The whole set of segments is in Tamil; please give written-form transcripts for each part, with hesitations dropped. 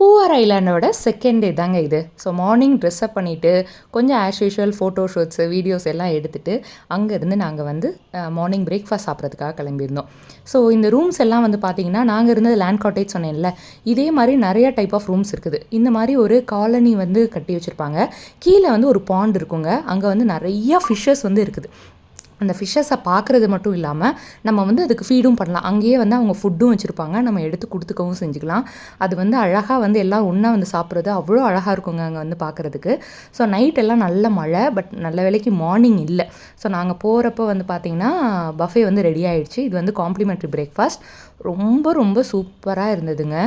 பூவார் ஐலாண்டோட செகண்ட் டே தாங்க இது. ஸோ மார்னிங் ட்ரெஸ்அப் பண்ணிவிட்டு கொஞ்சம் as usual photo shoots videos எல்லாம் எடுத்துகிட்டு அங்கேருந்து நாங்கள் வந்து மார்னிங் பிரேக்ஃபாஸ்ட் சாப்பிட்றதுக்காக கிளம்பியிருந்தோம். ஸோ இந்த ரூம்ஸ் எல்லாம் வந்து பார்த்திங்கன்னா, நாங்கள் இருந்தது லேண்ட் காட்டேஜ் சொன்னேன்ல, இதே மாதிரி நிறைய டைப் ஆஃப் ரூம்ஸ் இருக்குது. இந்த மாதிரி ஒரு காலனி வந்து கட்டி வச்சுருப்பாங்க. கீழே வந்து ஒரு பாண்ட் இருக்குங்க. அங்கே வந்து நிறையா ஃபிஷ்ஷஸ் வந்து இருக்குது. அந்த ஃபிஷ்ஷஸை பார்க்குறது மட்டும் இல்லாமல் நம்ம வந்து அதுக்கு ஃபீடும் பண்ணலாம். அங்கேயே வந்து அவங்க ஃபுட்டும் வச்சுருப்பாங்க. நம்ம எடுத்து கொடுத்துக்கவும் செஞ்சுக்கலாம். அது வந்து அழகாக வந்து எல்லாம் ஒன்றா வந்து சாப்பிட்றது அவ்வளோ அழகாக இருக்குங்க அங்கே வந்து பார்க்குறதுக்கு. ஸோ நைட் எல்லாம் நல்ல மழை, பட் நல்ல வேளைக்கு மார்னிங் இல்லை. ஸோ நாங்கள் போகிறப்போ வந்து பார்த்திங்கன்னா பஃபே வந்து ரெடி ஆகிடுச்சு. இது வந்து காம்ப்ளிமெண்ட்ரி பிரேக்ஃபாஸ்ட். ரொம்ப ரொம்ப சூப்பராக இருந்ததுங்க.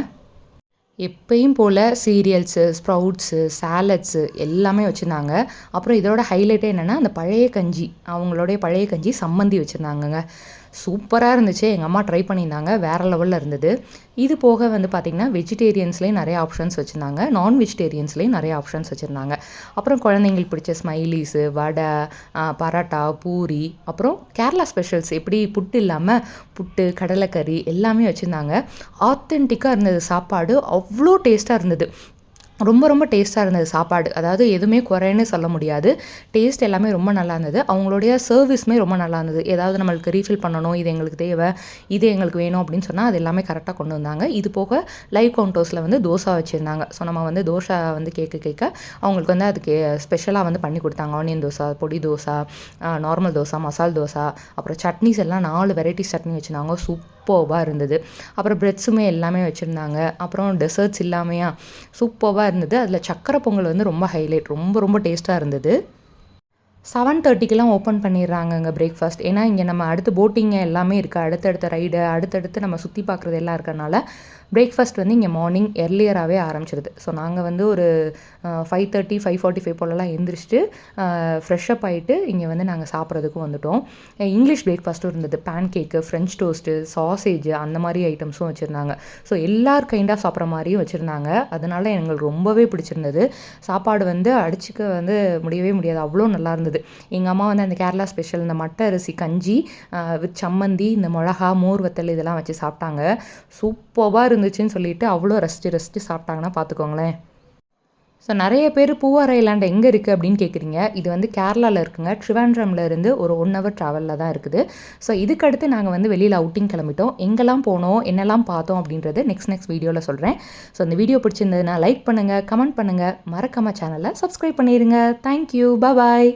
எப்பயும் போல் சீரியல்ஸு, ஸ்ப்ரவுட்ஸு, சாலட்ஸு எல்லாமே வச்சுருந்தாங்க. அப்புறம் இதோட ஹைலைட்டே என்னென்னா, அந்த பழைய கஞ்சி, அவங்களுடைய பழைய கஞ்சி சம்மந்தி வச்சுருந்தாங்கங்க. சூப்பராக இருந்துச்சு. எங்கள் அம்மா ட்ரை பண்ணியிருந்தாங்க. வேறு லெவலில் இருந்தது. இது போக வந்து பார்த்திங்கன்னா வெஜிடேரியன்ஸ்லேயும் நிறைய ஆப்ஷன்ஸ் வச்சுருந்தாங்க. நான் வெஜிடேரியன்ஸ்லேயும் நிறைய ஆப்ஷன்ஸ் வச்சுருந்தாங்க. அப்புறம் குழந்தைங்களுக்கு பிடிச்ச ஸ்மைலீஸு, வடை, பரோட்டா, பூரி, அப்புறம் கேரளா ஸ்பெஷல்ஸ் எப்படி புட்டு இல்லாமல் புட்டு, கடலைக்கறி எல்லாமே வச்சுருந்தாங்க. ஆத்தென்டிக்காக இருந்தது சாப்பாடு. அவ்வளோ டேஸ்ட்டாக இருந்தது. ரொம்ப ரொம்ப டேஸ்ட்டாக இருந்தது சாப்பாடு. அதாவது எதுவுமே குறைன்னு சொல்ல முடியாது. டேஸ்ட் எல்லாமே ரொம்ப நல்லா இருந்தது. அவங்களுடைய சர்வீஸுமே ரொம்ப நல்லா இருந்தது. ஏதாவது நம்மளுக்கு ரீஃபில் பண்ணணும், இது எங்களுக்கு தேவை, இது எங்களுக்கு வேணும் அப்படின்னு சொன்னால் அது எல்லாமே கரெக்டாக கொண்டு வந்தாங்க. இது போக லைவ் கவுண்டர்ஸில் வந்து தோசை வச்சுருந்தாங்க. ஸோ நம்ம வந்து தோசை வந்து கேட்க அவங்களுக்கு வந்து அதுக்கு ஸ்பெஷலாக வந்து பண்ணி கொடுத்தாங்க. ஆனியன் தோசை, பொடி தோசை, நார்மல் தோசை, மசால் தோசை, அப்புறம் சட்னிஸ் எல்லாம் 4 வெரைட்டிஸ் சட்னி வச்சுருந்தாங்க. சூப்பர்வாக இருந்தது. அப்புறம் பிரெட்ஸுமே எல்லாமே வச்சுருந்தாங்க. அப்புறம் டெசர்ட்ஸ் இல்லாமையா சூப்பர்வாக இருந்தது. அதில் சக்கரை பொங்கல் வந்து ரொம்ப ஹைலைட். ரொம்ப ரொம்ப டேஸ்ட்டாக இருந்தது. 7:30க்கெலாம் ஓப்பன் பண்ணிடுறாங்கங்க பிரேக்ஃபாஸ்ட். ஏன்னா இங்கே நம்ம அடுத்து போட்டிங்க எல்லாமே இருக்குது. அடுத்தடுத்த ரைடு, அடுத்தடுத்து நம்ம சுற்றி பார்க்குறது எல்லாம் இருக்கறனால பிரேக்ஃபாஸ்ட் வந்து இங்கே மார்னிங் எர்லியராகவே ஆரம்பிச்சிடுது. ஸோ நாங்கள் வந்து ஒரு 5:30, 5:45 போலலாம் எழுந்திரிச்சிட்டு ஃப்ரெஷ்அப் ஆகிட்டு இங்கே வந்து நாங்கள் சாப்பிட்றதுக்கும் வந்துவிட்டோம். இங்கிலீஷ் பிரேக்ஃபாஸ்ட்டும் இருந்தது. பேன் கேக்கு, ஃப்ரெஞ்ச் டோஸ்ட்டு, சாசேஜு அந்த மாதிரி ஐட்டம்ஸும் வச்சுருந்தாங்க. ஸோ எல்லார் கைண்டாக சாப்பிட்ற மாதிரியும் வச்சுருந்தாங்க. அதனால எங்களுக்கு ரொம்பவே பிடிச்சிருந்தது. சாப்பாடு வந்து அடிச்சுக்க வந்து முடியவே முடியாது. அவ்வளோ நல்லா இருந்தது. எங்கள் அம்மா வந்து அந்த கேரளா ஸ்பெஷல் இந்த மட்டை அரிசி கஞ்சி வித் சம்மந்தி, இந்த மிளகா, மோர் வத்தல் இதெல்லாம் வச்சு சாப்பிட்டாங்க. சூப்பராக இருந்துச்சுன்னு சொல்லிட்டு அவ்வளோ ரசித்து சாப்பிட்டாங்கன்னா பார்த்துக்கோங்களேன். ஸோ நிறைய பேர் பூவார் ஐலாண்ட் எங்கே இருக்குது அப்படின்னு கேட்குறீங்க. இது வந்து கேரளாவில் இருக்குங்க. ட்ரிவாண்ட்ரமில் இருந்து ஒரு 1 hour ட்ராவலில் தான் இருக்குது. ஸோ இதுக்கடுத்து நாங்கள் வந்து வெளியில் அவுட்டிங் கிளம்பிட்டோம். எங்கெல்லாம் போனோம், என்னெல்லாம் பார்த்தோம் அப்படின்றது நெக்ஸ்ட் வீடியோவில் சொல்கிறேன். ஸோ இந்த வீடியோ பிடிச்சிருந்ததுன்னா லைக் பண்ணுங்கள், கமெண்ட் பண்ணுங்கள், மறக்காம சேனலை சப்ஸ்கிரைப் பண்ணிடுங்க. தேங்க்யூ, பாய்.